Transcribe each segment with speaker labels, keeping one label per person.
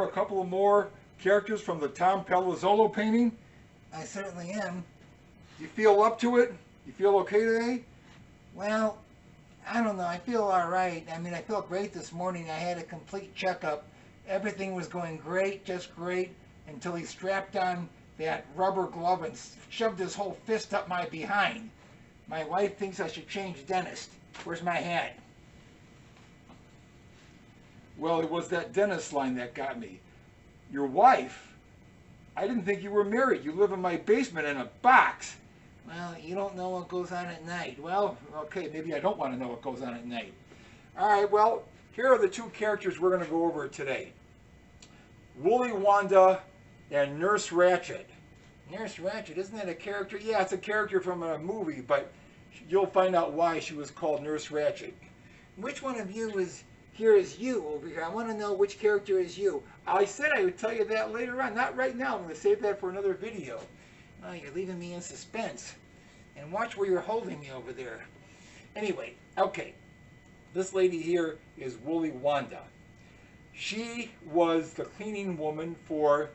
Speaker 1: a couple of more characters from the Tom Palazzolo painting?
Speaker 2: I certainly am.
Speaker 1: You feel up to it? You feel okay today?
Speaker 2: Well, I don't know. I feel all right. I mean, I felt great this morning. I had a complete checkup. Everything was going great, just great, until he strapped on that rubber glove and shoved his whole fist up my behind. My wife thinks I should change dentist. Where's my hat?
Speaker 1: Well, it was that dentist line that got me. Your wife? I didn't think you were married. You live in my basement in a box.
Speaker 2: Well, you don't know what goes on at night.
Speaker 1: Well, okay, maybe I don't want to know what goes on at night. All right, well, here are the two characters we're going to go over today. Woolly Wanda and Nurse Ratched.
Speaker 2: Nurse Ratched, isn't that a character?
Speaker 1: Yeah, it's a character from a movie, but you'll find out why she was called Nurse Ratched.
Speaker 2: Which one of you is here is you over here? I want to know which character is you.
Speaker 1: I said I would tell you that later on. Not right now. I'm going to save that for another video.
Speaker 2: Oh, you're leaving me in suspense. And watch where you're holding me over there.
Speaker 1: Anyway, okay. This lady here is Woolly Wanda. She was the cleaning woman for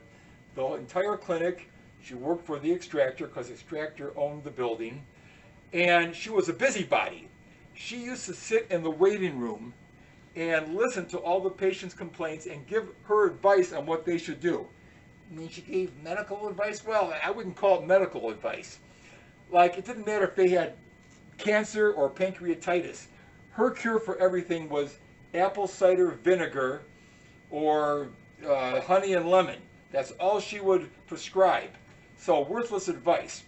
Speaker 1: the entire clinic. She worked for the extractor because extractor owned the building. And she was a busybody. She used to sit in the waiting room and listen to all the patients' complaints and give her advice on what they should do.
Speaker 2: I mean, she gave medical advice?
Speaker 1: Well, I wouldn't call it medical advice. Like, it didn't matter if they had cancer or pancreatitis. Her cure for everything was apple cider vinegar or honey and lemon. That's all she would prescribe. So, worthless advice.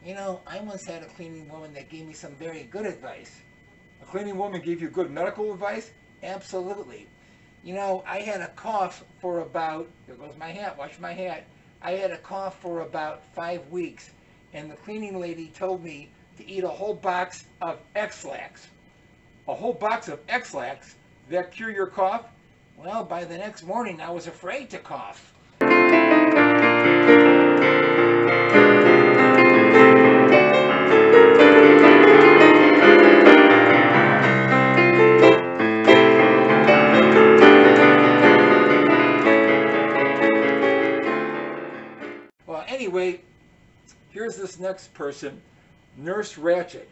Speaker 2: You know, I once had a cleaning woman that gave me some very good advice.
Speaker 1: A cleaning woman gave you good medical advice?
Speaker 2: Absolutely. You know, I had a cough for about, there goes my hat, watch my hat. I had a cough for about 5 weeks, and the cleaning lady told me to eat a whole box of X-Lax.
Speaker 1: A whole box of X-Lax? That cure your cough?
Speaker 2: Well, by the next morning, I was afraid to cough.
Speaker 1: Anyway, here's this next person, Nurse Ratched.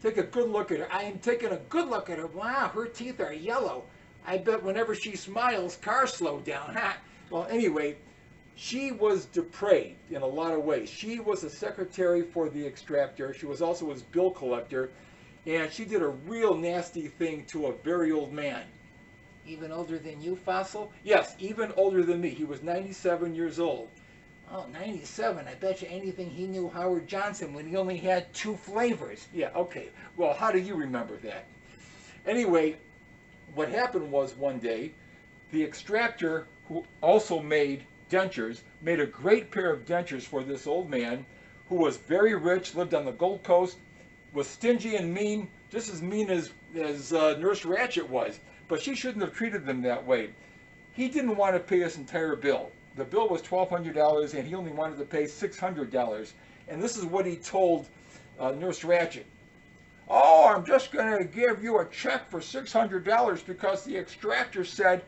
Speaker 1: Take a good look at her.
Speaker 2: I am taking a good look at her. Wow, her teeth are yellow. I bet whenever she smiles, cars slow down. Huh?
Speaker 1: Well, anyway, she was depraved in a lot of ways. She was a secretary for the extractor. She was also his bill collector. And she did a real nasty thing to a very old man.
Speaker 2: Even older than you, Fossil?
Speaker 1: Yes, even older than me. He was 97 years old.
Speaker 2: Oh, 97. I bet you anything he knew Howard Johnson when he only had 2 flavors.
Speaker 1: Yeah, okay. Well, how do you remember that? Anyway, what happened was one day, the extractor, who also made dentures, made a great pair of dentures for this old man who was very rich, lived on the Gold Coast, was stingy and mean, just as mean as Nurse Ratched was. But she shouldn't have treated them that way. He didn't want to pay his entire bill. The bill was $1,200 and he only wanted to pay $600. And this is what he told Nurse Ratched. Oh, I'm just going to give you a check for $600 because the extractor said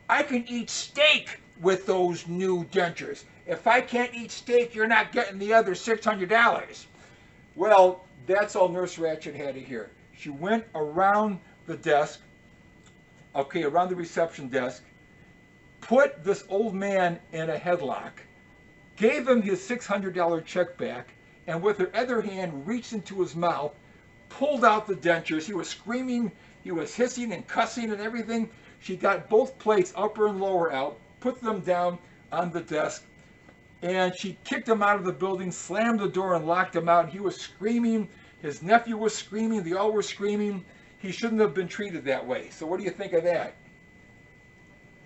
Speaker 1: I can eat steak with those new dentures. If I can't eat steak, you're not getting the other $600. Well, that's all Nurse Ratched had to hear. She went around the desk, around the reception desk, put this old man in a headlock, gave him his $600 check back, and with her other hand reached into his mouth, pulled out the dentures. He was screaming, he was hissing and cussing and everything. She got both plates, upper and lower, out, put them down on the desk, and she kicked him out of the building, slammed the door and locked him out. He was screaming, his nephew was screaming, they all were screaming. He shouldn't have been treated that way. So what do you think of that?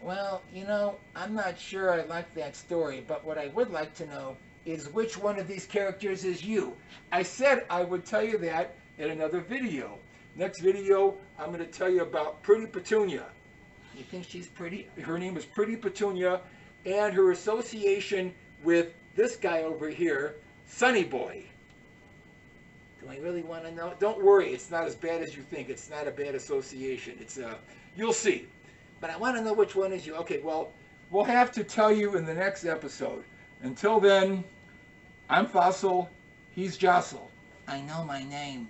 Speaker 2: Well, you know, I'm not sure I like that story, but what I would like to know is which one of these characters is you.
Speaker 1: I said I would tell you that in another video. Next video, I'm going to tell you about Pretty Petunia.
Speaker 2: You think she's pretty?
Speaker 1: Her name is Pretty Petunia, and her association with this guy over here, Sonny Boy.
Speaker 2: Do I really want to know?
Speaker 1: Don't worry, it's not as bad as you think. It's not a bad association. It's you'll see.
Speaker 2: But I want to know which one is you.
Speaker 1: Okay, well, we'll have to tell you in the next episode. Until then, I'm Fossil. He's Jostle.
Speaker 2: I know my name.